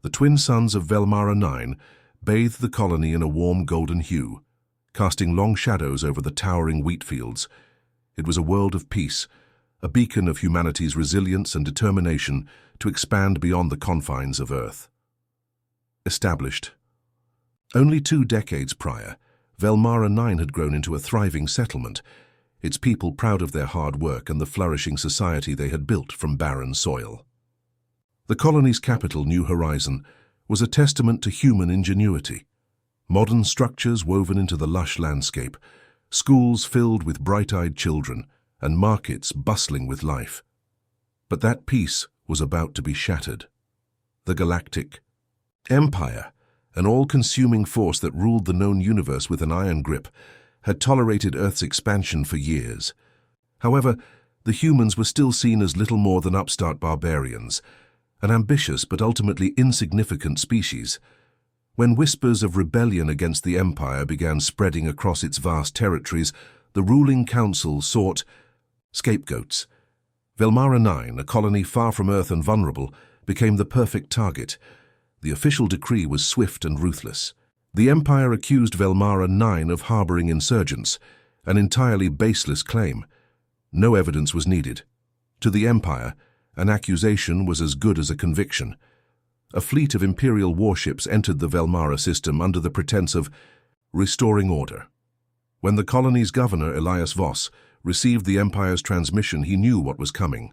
The twin suns of Velmara 9 bathed the colony in a warm golden hue, casting long shadows over the towering wheat fields. It was a world of peace, a beacon of humanity's resilience and determination to expand beyond the confines of Earth. Established. Only 2 decades prior, Velmara 9 had grown into a thriving settlement, its people proud of their hard work and the flourishing society they had built from barren soil. The colony's capital, New Horizon, was a testament to human ingenuity. Modern structures woven into the lush landscape, schools filled with bright-eyed children, and markets bustling with life. But that peace was about to be shattered. The Galactic Empire, an all-consuming force that ruled the known universe with an iron grip, had tolerated Earth's expansion for years. However, the humans were still seen as little more than upstart barbarians, an ambitious but ultimately insignificant species. When whispers of rebellion against the Empire began spreading across its vast territories, the ruling council sought scapegoats. Velmara 9, a colony far from Earth and vulnerable, became the perfect target. The official decree was swift and ruthless. The Empire accused Velmara 9 of harboring insurgents, an entirely baseless claim. No evidence was needed. To the Empire, an accusation was as good as a conviction. A fleet of Imperial warships entered the Velmara system under the pretense of restoring order. When the colony's governor, Elias Voss, received the Empire's transmission, he knew what was coming.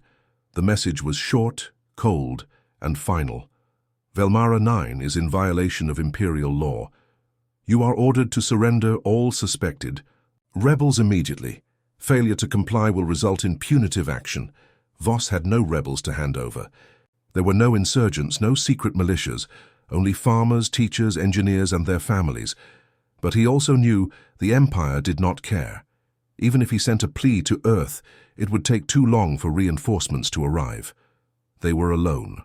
The message was short, cold, and final. Velmara 9 is in violation of Imperial law. You are ordered to surrender all suspected rebels immediately. Failure to comply will result in punitive action. Voss had no rebels to hand over. There were no insurgents, no secret militias, only farmers, teachers, engineers, and their families. But he also knew the Empire did not care. Even if he sent a plea to Earth, it would take too long for reinforcements to arrive. They were alone.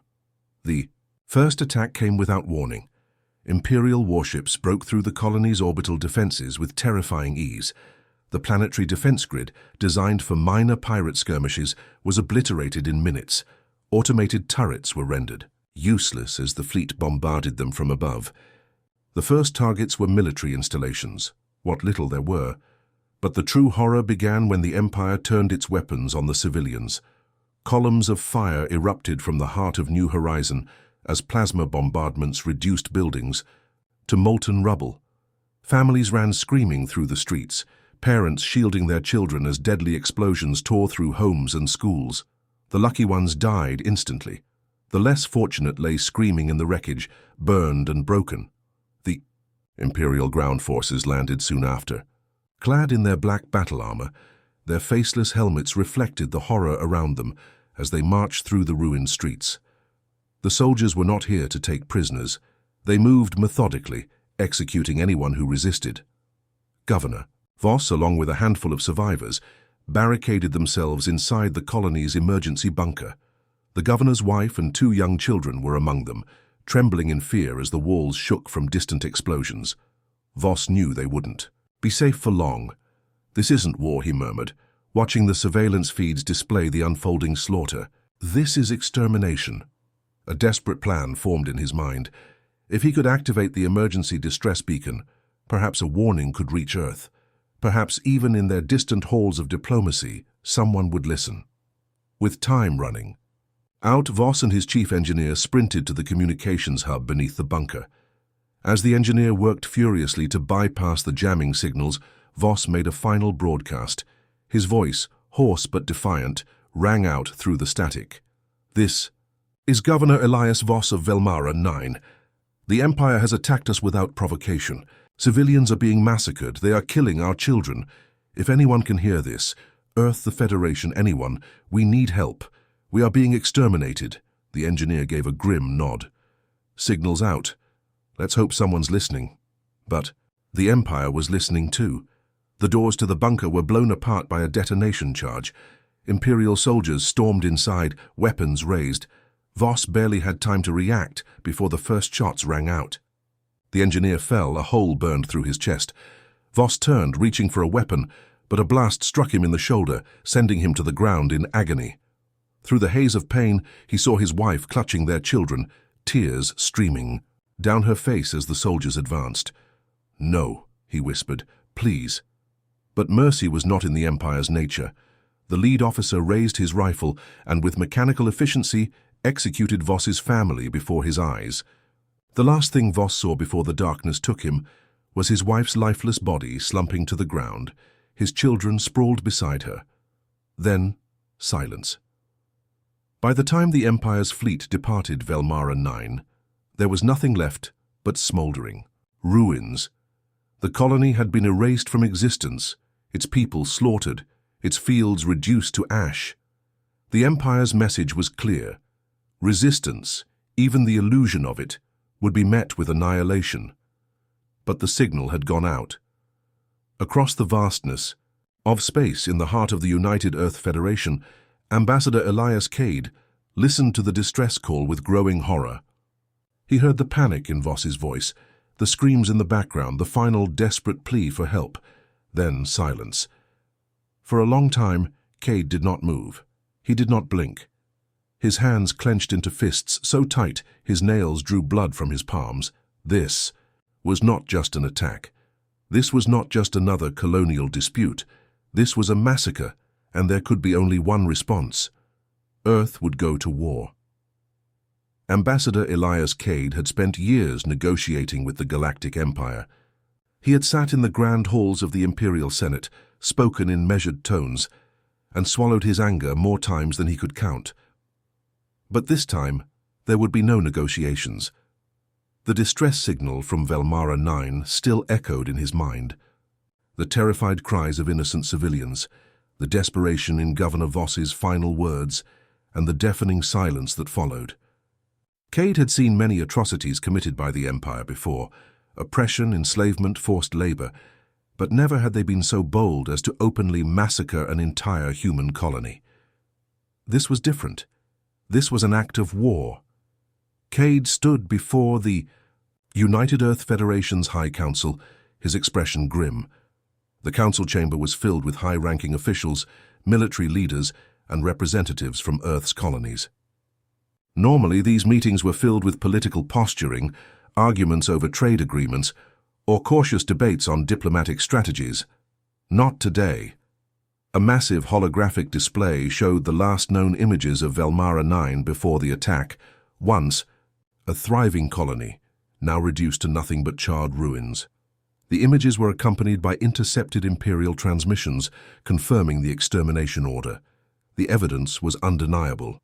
The first attack came without warning. Imperial warships broke through the colony's orbital defenses with terrifying ease. The planetary defense grid, designed for minor pirate skirmishes, was obliterated in minutes. Automated turrets were rendered useless as the fleet bombarded them from above. The first targets were military installations, what little there were. But the true horror began when the Empire turned its weapons on the civilians. Columns of fire erupted from the heart of New Horizon as plasma bombardments reduced buildings to molten rubble. Families ran screaming through the streets, parents shielding their children as deadly explosions tore through homes and schools. The lucky ones died instantly. The less fortunate lay screaming in the wreckage, burned and broken. The Imperial ground forces landed soon after. Clad in their black battle armor, their faceless helmets reflected the horror around them as they marched through the ruined streets. The soldiers were not here to take prisoners. They moved methodically, executing anyone who resisted. Governor Voss, along with a handful of survivors, barricaded themselves inside the colony's emergency bunker. The governor's wife and 2 young children were among them, trembling in fear as the walls shook from distant explosions. Voss knew they wouldn't be safe for long. "This isn't war," he murmured, watching the surveillance feeds display the unfolding slaughter. "This is extermination." A desperate plan formed in his mind. If he could activate the emergency distress beacon, perhaps a warning could reach Earth. Perhaps even in their distant halls of diplomacy, someone would listen. With time running out, Voss and his chief engineer sprinted to the communications hub beneath the bunker. As the engineer worked furiously to bypass the jamming signals, Voss made a final broadcast. His voice, hoarse but defiant, rang out through the static. "This is Governor Elias Voss of Velmara 9. The Empire has attacked us without provocation. Civilians are being massacred. They are killing our children. If anyone can hear this, Earth, the Federation, anyone, we need help. We are being exterminated." The engineer gave a grim nod. "Signals out. Let's hope someone's listening." But the Empire was listening too. The doors to the bunker were blown apart by a detonation charge. Imperial soldiers stormed inside, weapons raised. Voss barely had time to react before the first shots rang out. The engineer fell, a hole burned through his chest. Voss turned, reaching for a weapon, but a blast struck him in the shoulder, sending him to the ground in agony. Through the haze of pain, he saw his wife clutching their children, tears streaming down her face as the soldiers advanced. "No," he whispered, "please." But mercy was not in the Empire's nature. The lead officer raised his rifle and with mechanical efficiency executed Voss's family before his eyes. The last thing Voss saw before the darkness took him was his wife's lifeless body slumping to the ground, his children sprawled beside her. Then, silence. By the time the Empire's fleet departed Velmara 9, there was nothing left but smoldering, ruins. The colony had been erased from existence, its people slaughtered, its fields reduced to ash. The Empire's message was clear. Resistance, even the illusion of it, would be met with annihilation. But the signal had gone out. Across the vastness of space in the heart of the United Earth Federation, Ambassador Elias Cade listened to the distress call with growing horror. He heard the panic in Voss's voice, the screams in the background, the final desperate plea for help, then silence. For a long time, Cade did not move. He did not blink. His hands clenched into fists so tight his nails drew blood from his palms. This was not just an attack. This was not just another colonial dispute. This was a massacre, and there could be only one response. Earth would go to war. Ambassador Elias Cade had spent years negotiating with the Galactic Empire. He had sat in the grand halls of the Imperial Senate, spoken in measured tones, and swallowed his anger more times than he could count. But this time, there would be no negotiations. The distress signal from Velmara 9 still echoed in his mind. The terrified cries of innocent civilians, the desperation in Governor Voss's final words, and the deafening silence that followed. Cade had seen many atrocities committed by the Empire before, oppression, enslavement, forced labor, but never had they been so bold as to openly massacre an entire human colony. This was different. This was an act of war. Cade stood before the United Earth Federation's High Council, his expression grim. The council chamber was filled with high-ranking officials, military leaders, and representatives from Earth's colonies. Normally, these meetings were filled with political posturing, arguments over trade agreements, or cautious debates on diplomatic strategies. Not today. A massive holographic display showed the last known images of Velmara 9 before the attack, once a thriving colony, now reduced to nothing but charred ruins. The images were accompanied by intercepted Imperial transmissions confirming the extermination order. The evidence was undeniable.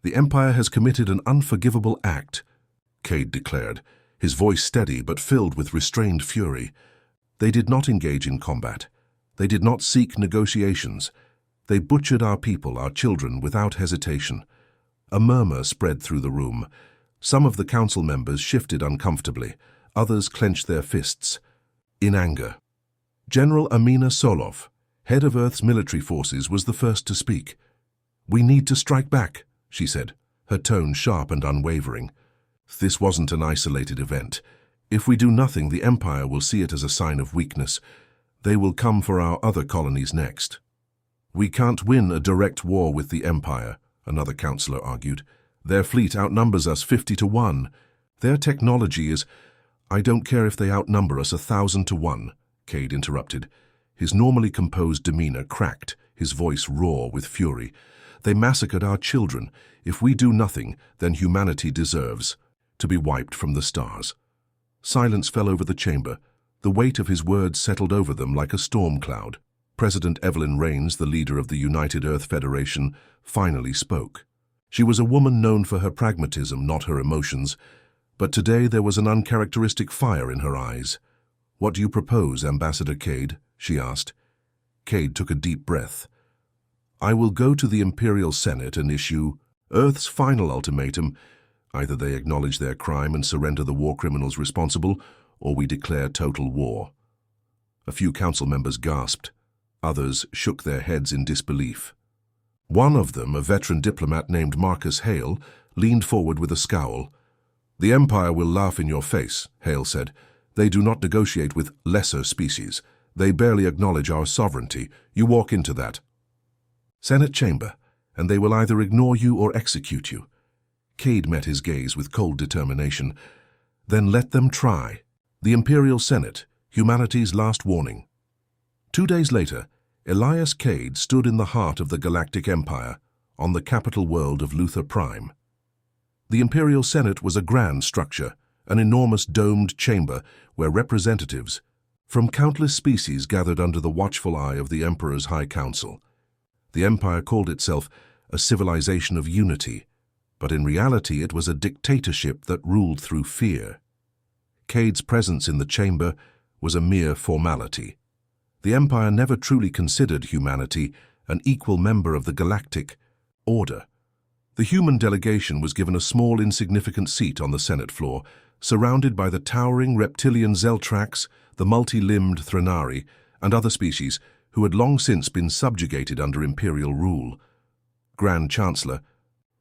"The Empire has committed an unforgivable act," Cade declared, his voice steady but filled with restrained fury. "They did not engage in combat. They did not seek negotiations. They butchered our people, our children, without hesitation." A murmur spread through the room. Some of the council members shifted uncomfortably. Others clenched their fists in anger. General Amina Solov, head of Earth's military forces, was the first to speak. "We need to strike back," she said, her tone sharp and unwavering. "This wasn't an isolated event. If we do nothing, the Empire will see it as a sign of weakness. They will come for our other colonies next." "We can't win a direct war with the Empire," another councillor argued. "Their fleet outnumbers us 50-1. Their technology is—" "I don't care if they outnumber us 1,000-1, Cade interrupted. His normally composed demeanor cracked, his voice raw with fury. "They massacred our children. If we do nothing, then humanity deserves to be wiped from the stars." Silence fell over the chamber. The weight of his words settled over them like a storm cloud. President Evelyn Rains, the leader of the United Earth Federation, finally spoke. She was a woman known for her pragmatism, not her emotions, but today there was an uncharacteristic fire in her eyes. "What do you propose, Ambassador Cade?" she asked. Cade took a deep breath. "I will go to the Imperial Senate and issue Earth's final ultimatum. Either they acknowledge their crime and surrender the war criminals responsible, or we declare total war." A few council members gasped. Others shook their heads in disbelief. One of them, a veteran diplomat named Marcus Hale, leaned forward with a scowl. "The Empire will laugh in your face," Hale said. "They do not negotiate with lesser species. They barely acknowledge our sovereignty. You walk into that Senate chamber, and they will either ignore you or execute you." Cade met his gaze with cold determination. Then let them try. The Imperial Senate, humanity's last warning. 2 days later, Elias Cade stood in the heart of the Galactic Empire, on the capital world of Luther Prime. The Imperial Senate was a grand structure, an enormous domed chamber where representatives from countless species gathered under the watchful eye of the Emperor's High Council. The Empire called itself a civilization of unity, but in reality it was a dictatorship that ruled through fear. Cade's presence in the chamber was a mere formality. The Empire never truly considered humanity an equal member of the galactic order. The human delegation was given a small, insignificant seat on the Senate floor, surrounded by the towering reptilian Zeltrax, the multi-limbed Threnari, and other species who had long since been subjugated under Imperial rule. Grand Chancellor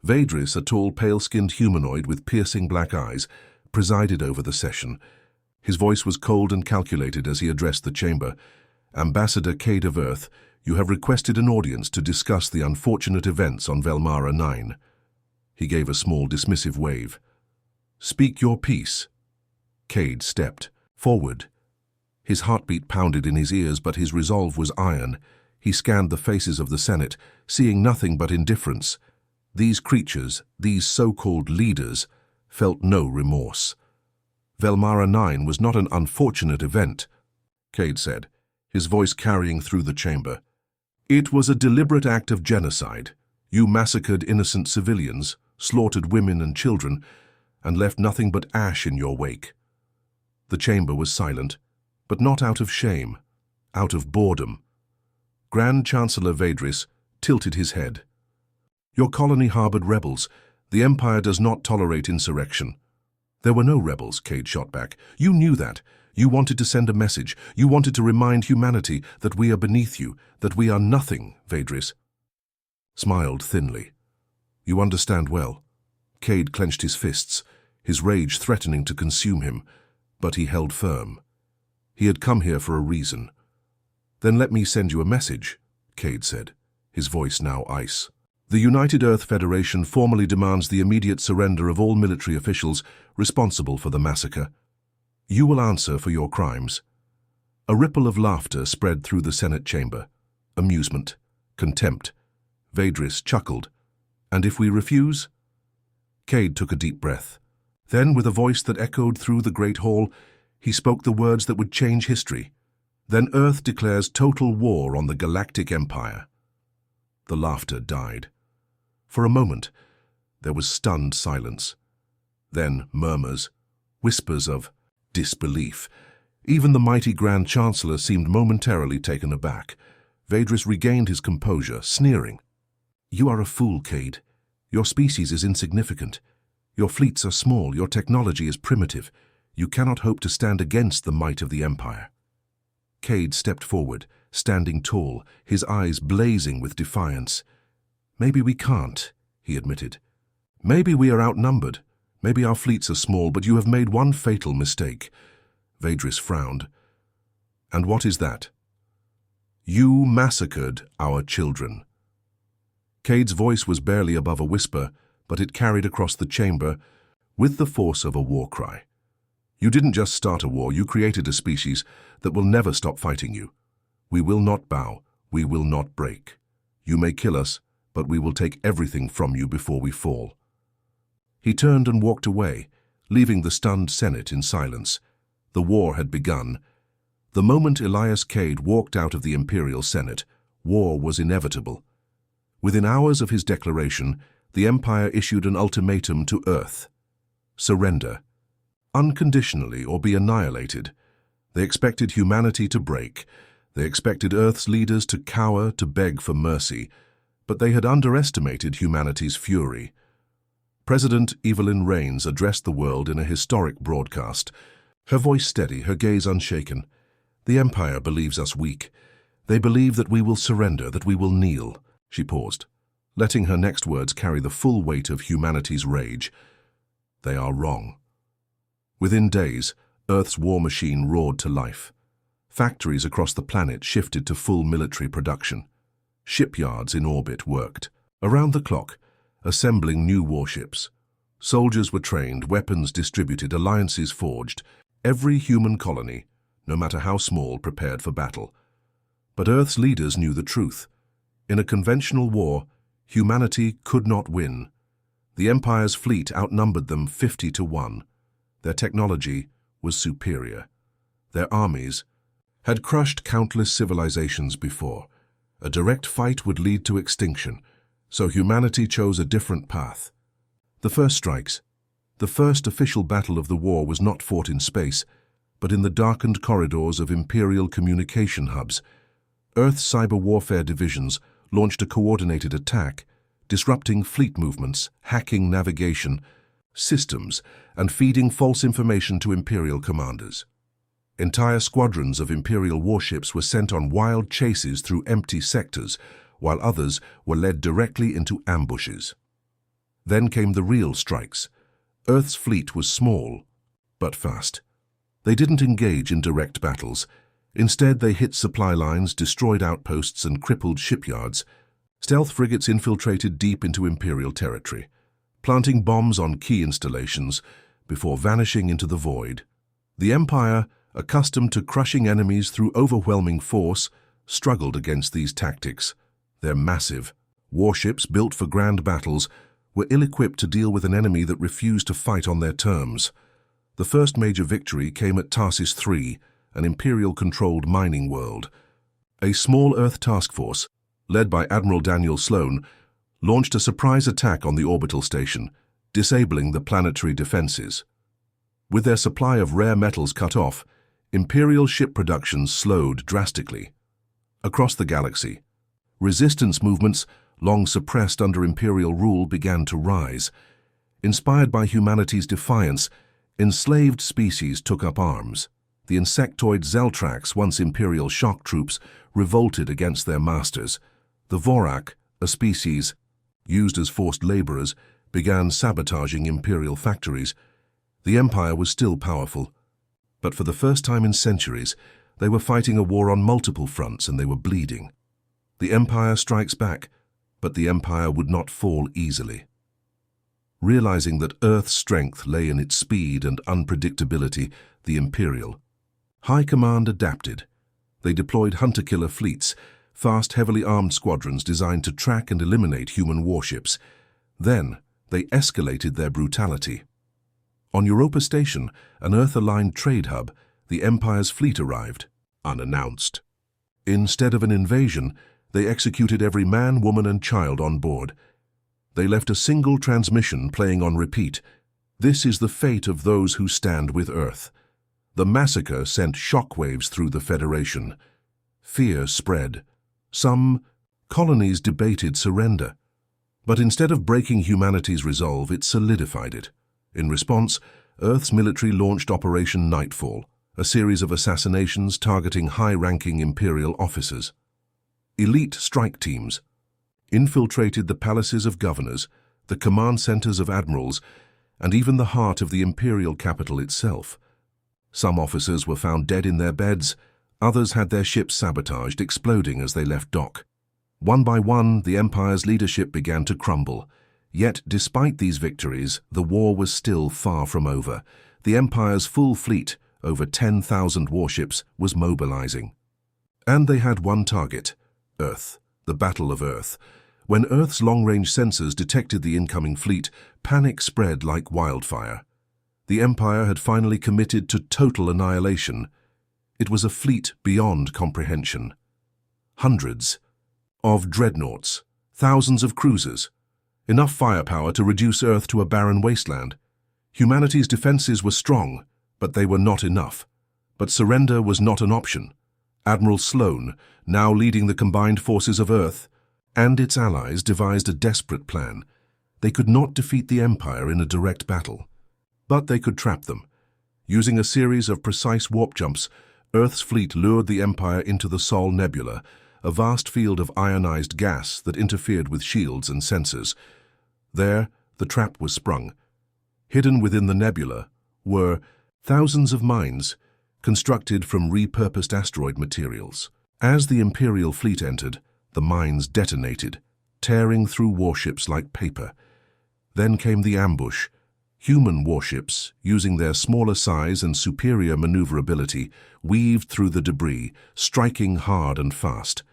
Vedris, a tall, pale-skinned humanoid with piercing black eyes, presided over the session. His voice was cold and calculated as he addressed the chamber. Ambassador Cade of Earth, you have requested an audience to discuss the unfortunate events on Velmara 9. He gave a small, dismissive wave. Speak your piece. Cade stepped forward. His heartbeat pounded in his ears, but his resolve was iron. He scanned the faces of the Senate, seeing nothing but indifference. These creatures, these so-called leaders, felt no remorse. Velmara 9 was not an unfortunate event, Cade said, his voice carrying through the chamber. It was a deliberate act of genocide. You massacred innocent civilians, slaughtered women and children, and left nothing but ash in your wake. The chamber was silent, but not out of shame, out of boredom. Grand Chancellor Vedris tilted his head. Your colony harbored rebels. The Empire does not tolerate insurrection. There were no rebels, Cade shot back. You knew that. You wanted to send a message. You wanted to remind humanity that we are beneath you, that we are nothing, Vedris smiled thinly. You understand well. Cade clenched his fists, his rage threatening to consume him, but he held firm. He had come here for a reason. Then let me send you a message, Cade said, his voice now ice. The United Earth Federation formally demands the immediate surrender of all military officials responsible for the massacre. You will answer for your crimes. A ripple of laughter spread through the Senate chamber. Amusement, contempt. Vedris chuckled. And if we refuse? Cade took a deep breath. Then, with a voice that echoed through the great hall, he spoke the words that would change history. Then Earth declares total war on the Galactic Empire. The laughter died. For a moment, there was stunned silence. Then murmurs, whispers of disbelief. Even the mighty Grand Chancellor seemed momentarily taken aback. Vedris regained his composure, sneering. You are a fool, Cade. Your species is insignificant. Your fleets are small, your technology is primitive. You cannot hope to stand against the might of the Empire. Cade stepped forward, standing tall, his eyes blazing with defiance. Maybe we can't, he admitted. Maybe we are outnumbered. Maybe our fleets are small, but you have made one fatal mistake. Vedris frowned. And what is that? You massacred our children. Cade's voice was barely above a whisper, but it carried across the chamber with the force of a war cry. You didn't just start a war, you created a species that will never stop fighting you. We will not bow, we will not break. You may kill us, but we will take everything from you before we fall. He turned and walked away, leaving the stunned Senate in silence. The war had begun. The moment Elias Cade walked out of the Imperial Senate, war was inevitable. Within hours of his declaration, the Empire issued an ultimatum to Earth. Surrender. Unconditionally or be annihilated. They expected humanity to break. They expected Earth's leaders to cower, to beg for mercy. But they had underestimated humanity's fury. President Evelyn Rains addressed the world in a historic broadcast. Her voice steady, her gaze unshaken. The Empire believes us weak. They believe that we will surrender, that we will kneel. She paused, letting her next words carry the full weight of humanity's rage. They are wrong. Within days, Earth's war machine roared to life. Factories across the planet shifted to full military production. Shipyards in orbit worked, around the clock, assembling new warships. Soldiers were trained, weapons distributed, alliances forged. Every human colony, no matter how small, prepared for battle. But Earth's leaders knew the truth. In a conventional war, humanity could not win. The Empire's fleet outnumbered them 50 to 1. Their technology was superior. Their armies had crushed countless civilizations before. A direct fight would lead to extinction, so humanity chose a different path. The first strikes. The first official battle of the war was not fought in space, but in the darkened corridors of Imperial communication hubs. Earth's cyber warfare divisions launched a coordinated attack, disrupting fleet movements, hacking navigation systems, and feeding false information to Imperial commanders. Entire squadrons of Imperial warships were sent on wild chases through empty sectors, while others were led directly into ambushes. Then came the real strikes. Earth's fleet was small, but fast. They didn't engage in direct battles. Instead, they hit supply lines, destroyed outposts, and crippled shipyards. Stealth frigates infiltrated deep into Imperial territory, planting bombs on key installations before vanishing into the void. The Empire, accustomed to crushing enemies through overwhelming force, struggled against these tactics. Their massive warships, built for grand battles, were ill-equipped to deal with an enemy that refused to fight on their terms. The first major victory came at Tarsis III, an Imperial-controlled mining world. A small Earth task force, led by Admiral Daniel Sloan, launched a surprise attack on the orbital station, disabling the planetary defenses. With their supply of rare metals cut off, Imperial ship production slowed drastically. Across the galaxy, resistance movements, long suppressed under Imperial rule, began to rise. Inspired by humanity's defiance, enslaved species took up arms. The insectoid Zeltrax, once Imperial shock troops, revolted against their masters. The Vorak, a species used as forced laborers, began sabotaging Imperial factories. The Empire was still powerful, but for the first time in centuries, they were fighting a war on multiple fronts and they were bleeding. The Empire strikes back, but the Empire would not fall easily. Realizing that Earth's strength lay in its speed and unpredictability, the Imperial High Command adapted. They deployed hunter-killer fleets, fast, heavily armed squadrons designed to track and eliminate human warships. Then, they escalated their brutality. On Europa Station, an Earth-aligned trade hub, the Empire's fleet arrived, unannounced. Instead of an invasion, they executed every man, woman, and child on board. They left a single transmission playing on repeat. This is the fate of those who stand with Earth. The massacre sent shockwaves through the Federation. Fear spread. Some colonies debated surrender. But instead of breaking humanity's resolve, it solidified it. In response, Earth's military launched Operation Nightfall, a series of assassinations targeting high-ranking Imperial officers. Elite strike teams infiltrated the palaces of governors, the command centers of admirals, and even the heart of the Imperial capital itself. Some officers were found dead in their beds, others had their ships sabotaged, exploding as they left dock. One by one, the Empire's leadership began to crumble. Yet, despite these victories, the war was still far from over. The Empire's full fleet, over 10,000 warships, was mobilizing. And they had one target: Earth, the Battle of Earth. When Earth's long-range sensors detected the incoming fleet, panic spread like wildfire. The Empire had finally committed to total annihilation. It was a fleet beyond comprehension. Hundreds of dreadnoughts, thousands of cruisers, enough firepower to reduce Earth to a barren wasteland. Humanity's defenses were strong, but they were not enough. But surrender was not an option. Admiral Sloan, now leading the combined forces of Earth and its allies, devised a desperate plan. They could not defeat the Empire in a direct battle, but they could trap them. Using a series of precise warp jumps, Earth's fleet lured the Empire into the Sol Nebula, a vast field of ionized gas that interfered with shields and sensors. There, the trap was sprung. Hidden within the nebula were thousands of mines, constructed from repurposed asteroid materials. As the Imperial fleet entered, the mines detonated, tearing through warships like paper. Then came the ambush, Human warships, using their smaller size and superior maneuverability, weaved through the debris, striking hard and fast.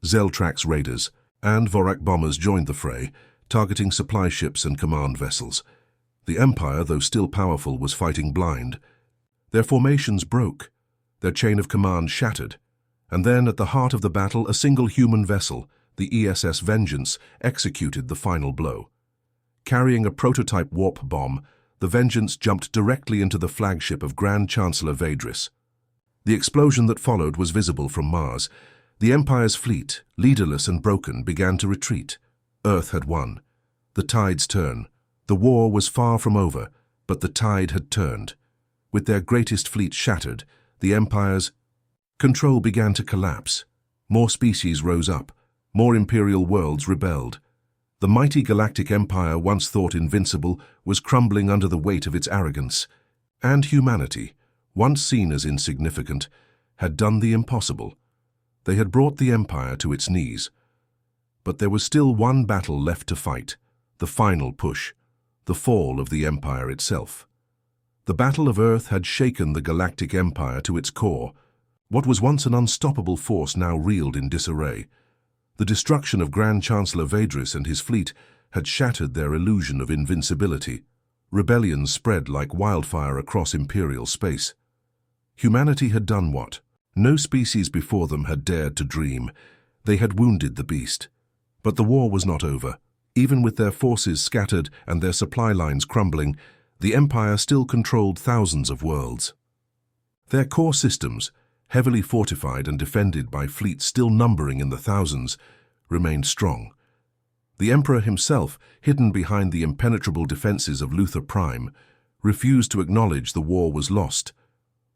Zeltrax raiders and Vorak bombers joined the fray, targeting supply ships and command vessels. The Empire, though still powerful, was fighting blind. Their formations broke, their chain of command shattered, and then at the heart of the battle a single human vessel, the ESS Vengeance, executed the final blow. Carrying a prototype warp bomb, the Vengeance jumped directly into the flagship of Grand Chancellor Vadris. The explosion that followed was visible from Mars. The Empire's fleet, leaderless and broken, began to retreat. Earth had won. The tides turn. The war was far from over, but the tide had turned. With their greatest fleet shattered, the Empire's control began to collapse. More species rose up. More imperial worlds rebelled. The mighty Galactic Empire, once thought invincible, was crumbling under the weight of its arrogance. And humanity, once seen as insignificant, had done the impossible. They had brought the Empire to its knees. But there was still one battle left to fight, the final push, the fall of the Empire itself. The Battle of Earth had shaken the Galactic Empire to its core. What was once an unstoppable force now reeled in disarray. The destruction of Grand Chancellor Vadris and his fleet had shattered their illusion of invincibility. Rebellions spread like wildfire across imperial space. Humanity had done what no species before them had dared to dream. They had wounded the beast. But the war was not over. Even with their forces scattered and their supply lines crumbling, the Empire still controlled thousands of worlds. Their core systems, heavily fortified and defended by fleets still numbering in the thousands, remained strong. The Emperor himself, hidden behind the impenetrable defenses of Luthor Prime, refused to acknowledge the war was lost.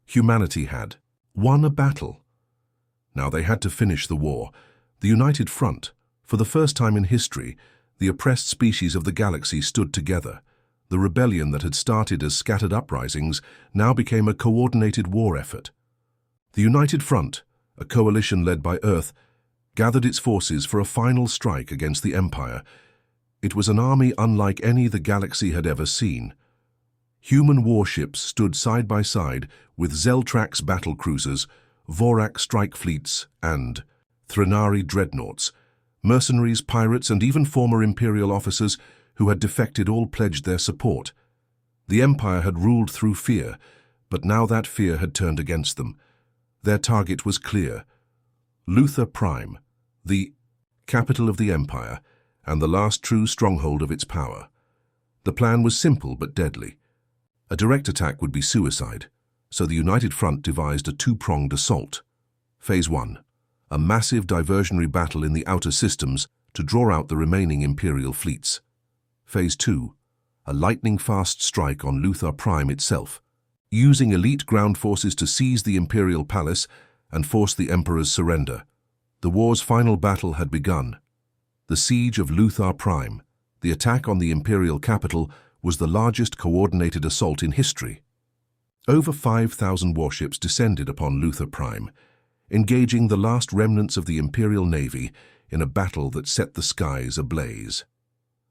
Humanity had won a battle. Now they had to finish the war. The United Front, for the first time in history, the oppressed species of the galaxy stood together. The rebellion that had started as scattered uprisings now became a coordinated war effort. The United Front, a coalition led by Earth, gathered its forces for a final strike against the Empire. It was an army unlike any the galaxy had ever seen. Human warships stood side by side with Zeltrax battle cruisers, Vorak strike fleets, and Threnari dreadnoughts. Mercenaries, pirates, and even former Imperial officers who had defected all pledged their support. The Empire had ruled through fear, but now that fear had turned against them. Their target was clear: Luthor Prime, the capital of the Empire, and the last true stronghold of its power. The plan was simple but deadly. A direct attack would be suicide, so the United Front devised a two-pronged assault. Phase 1. A massive diversionary battle in the outer systems to draw out the remaining Imperial fleets. Phase 2. A lightning-fast strike on Luthor Prime itself, using elite ground forces to seize the Imperial Palace and force the Emperor's surrender. The war's final battle had begun. The siege of Luthor Prime, the attack on the Imperial capital, was the largest coordinated assault in history. Over 5,000 warships descended upon Luthor Prime, engaging the last remnants of the Imperial Navy in a battle that set the skies ablaze.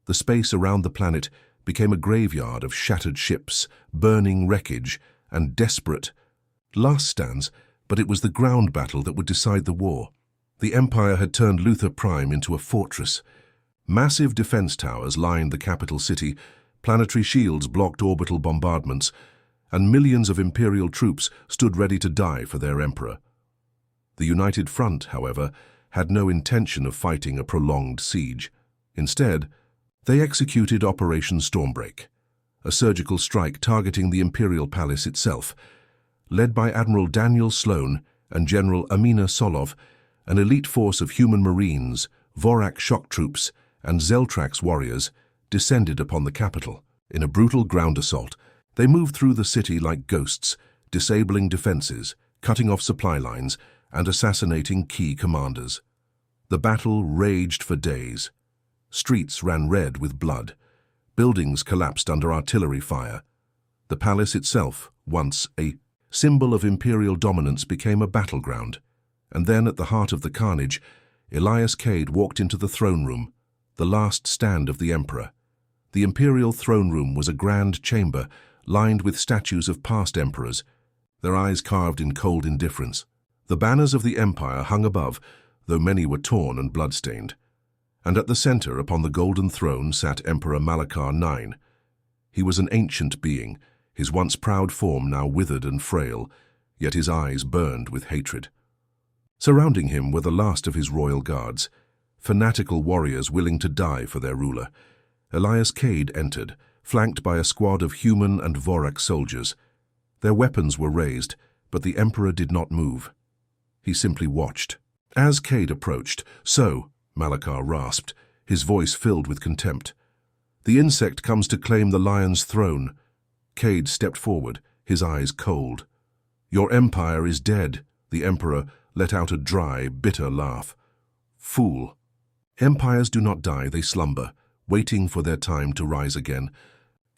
The space around the planet became a graveyard of shattered ships, burning wreckage, and desperate last stands, but it was the ground battle that would decide the war. The Empire had turned Luthor Prime into a fortress. Massive defense towers lined the capital city, planetary shields blocked orbital bombardments, and millions of Imperial troops stood ready to die for their Emperor. The United Front, however, had no intention of fighting a prolonged siege. Instead, they executed Operation Stormbreak, a surgical strike targeting the Imperial Palace itself. Led by Admiral Daniel Sloan and General Amina Solov, an elite force of human marines, Vorak shock troops, and Zeltrax warriors descended upon the capital. In a brutal ground assault, they moved through the city like ghosts, disabling defenses, cutting off supply lines, and assassinating key commanders. The battle raged for days. Streets ran red with blood. Buildings collapsed under artillery fire. The palace itself, once a symbol of imperial dominance, became a battleground. And then, at the heart of the carnage, Elias Cade walked into the throne room, the last stand of the Emperor. The imperial throne room was a grand chamber lined with statues of past emperors, their eyes carved in cold indifference. The banners of the empire hung above, though many were torn and blood-stained. And at the center, upon the golden throne, sat Emperor Malachar IX. He was an ancient being, his once proud form now withered and frail, yet his eyes burned with hatred. Surrounding him were the last of his royal guards, fanatical warriors willing to die for their ruler. Elias Cade entered, flanked by a squad of human and Vorak soldiers. Their weapons were raised, but the emperor did not move. He simply watched. As Cade approached, "So," Malachar rasped, his voice filled with contempt. "The insect comes to claim the lion's throne." Cade stepped forward, his eyes cold. "Your empire is dead," the emperor let out a dry, bitter laugh. "Fool. Empires do not die, they slumber, waiting for their time to rise again."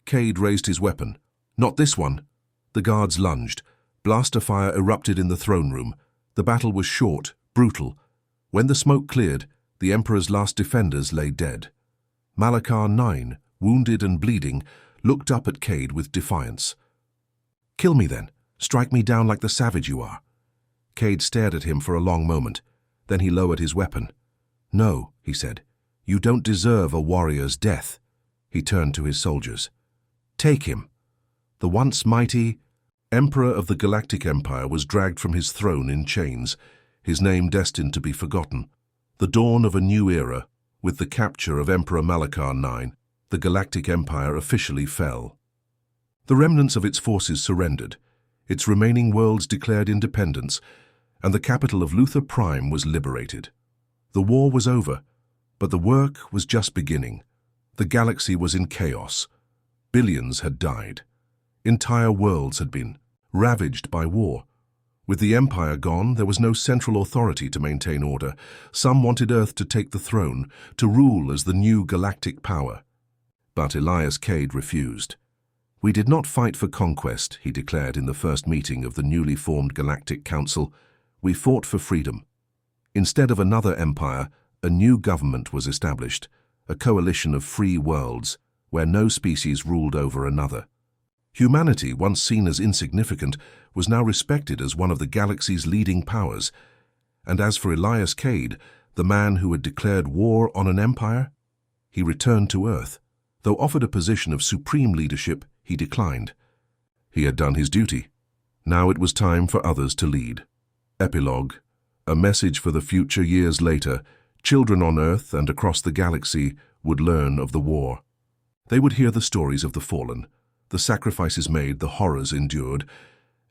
Cade raised his weapon. "Not this one." The guards lunged. Blaster fire erupted in the throne room. The battle was short, brutal. When the smoke cleared, the emperor's last defenders lay dead. Malachar IX, wounded and bleeding, looked up at Cade with defiance. "Kill me then. Strike me down like the savage you are." Cade stared at him for a long moment. Then he lowered his weapon. "No," he said. "You don't deserve a warrior's death." He turned to his soldiers. "Take him." The once mighty Emperor of the Galactic Empire was dragged from his throne in chains, his name destined to be forgotten. The dawn of a new era, with the capture of Emperor Malachar IX, the Galactic Empire officially fell. The remnants of its forces surrendered, its remaining worlds declared independence, and the capital of Luther Prime was liberated. The war was over, but the work was just beginning. The galaxy was in chaos. Billions had died. Entire worlds had been ravaged by war. With the Empire gone, there was no central authority to maintain order. Some wanted Earth to take the throne, to rule as the new galactic power. But Elias Cade refused. "We did not fight for conquest," he declared in the first meeting of the newly formed Galactic Council. "We fought for freedom." Instead of another empire, a new government was established, a coalition of free worlds, where no species ruled over another. Humanity, once seen as insignificant, was now respected as one of the galaxy's leading powers. And as for Elias Cade, the man who had declared war on an empire, he returned to Earth. Though offered a position of supreme leadership, he declined. He had done his duty. Now it was time for others to lead. Epilogue. A message for the future. Years later, children on Earth and across the galaxy would learn of the war. They would hear the stories of the fallen, the sacrifices made, the horrors endured,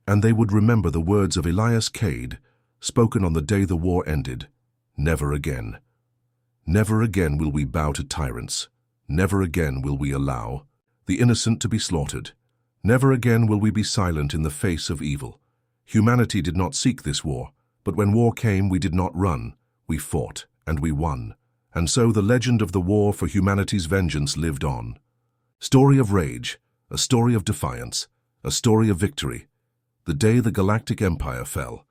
and they would remember the words of Elias Cade, spoken on the day the war ended. "Never again. Never again will we bow to tyrants. Never again will we allow the innocent to be slaughtered. Never again will we be silent in the face of evil." Humanity did not seek this war, but when war came, we did not run. We fought, and we won. And so the legend of the war for humanity's vengeance lived on. Story of rage, a story of defiance, a story of victory. The day the Galactic Empire fell.